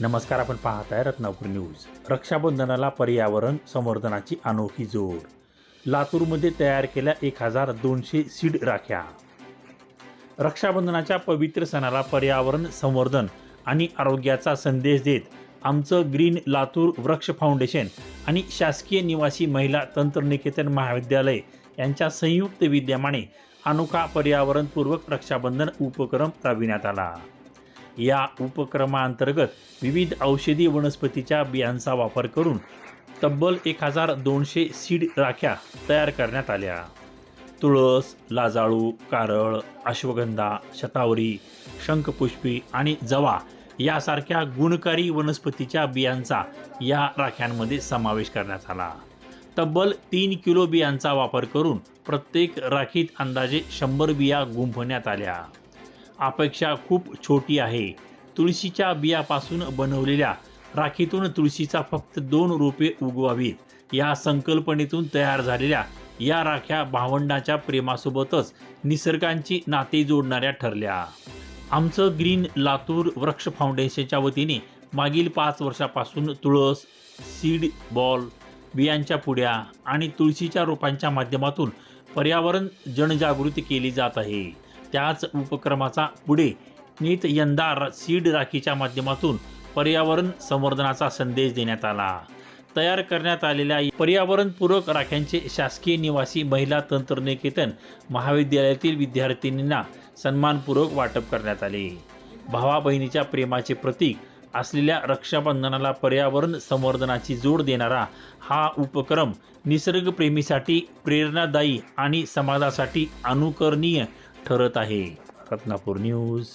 नमस्कार, आपण पाहत आहे रत्नापूर न्यूज। रक्षाबंधनाला पर्यावरण संवर्धनाची अनोखी जोड। लातूरमध्ये तयार केल्या 1200 सीड राख्या। रक्षाबंधनाच्या पवित्र सणाला पर्यावरण संवर्धन आणि आरोग्याचा संदेश देत आमचं ग्रीन लातूर वृक्ष फाउंडेशन आणि शासकीय निवासी महिला तंत्रनिकेतन महाविद्यालय यांच्या संयुक्त विद्यमाने अनोखा पर्यावरणपूर्वक रक्षाबंधन उपक्रम राबविण्यात आला। या उपक्रमांतर्गत विविध औषधी वनस्पतीच्या बियांचा वापर करून तब्बल 1200 सीड राख्या तयार करण्यात आल्या। तुळस, लाजाळू, कारळ, अश्वगंधा, शतावरी, शंखपुष्पी आणि जवा यासारख्या गुणकारी वनस्पतीच्या बियांचा या राख्यांमध्ये समावेश करण्यात आला। तब्बल 3 किलो बियांचा वापर करून प्रत्येक राखीत अंदाजे 100 बिया गुंफण्यात आल्या। अपेक्षा खूप छोटी आहे। तुळशीच्या बियापासून बनवलेल्या राखीतून तुळशीचा फक्त 2 रोपे उगवावीत या संकल्पनेतून तयार झालेल्या या राख्या भावंडाच्या प्रेमासोबतच निसर्गाची नाते जोडणाऱ्या ठरल्या। आमचं ग्रीन लातूर वृक्ष फाउंडेशनच्या वतीने मागील 5 वर्षापासून तुळस, सीड बॉल, बियांच्या पुड्या आणि तुळशीच्या रोपांच्या माध्यमातून पर्यावरण जनजागृती केली जात आहे। त्याच उपक्रमाचा पुढे नेत यंदा सीड राखीच्या माध्यमातून पर्यावरण संवर्धनाचा संदेश देण्यात आला। तयार करण्यात आलेल्या पर्यावरणपूरक राख्यांचे शासकीय निवासी महिला तंत्रनिकेतन महाविद्यालयातील विद्यार्थिनींना सन्मानपूर्वक वाटप करण्यात आले। भावा बहिणीच्या प्रेमाचे प्रतीक असलेल्या रक्षाबंधनाला पर्यावरण संवर्धनाची जोड देणारा हा उपक्रम निसर्गप्रेमीसाठी प्रेरणादायी आणि समाजासाठी अनुकरणीय ठरत आहे। रत्नापूर न्यूज।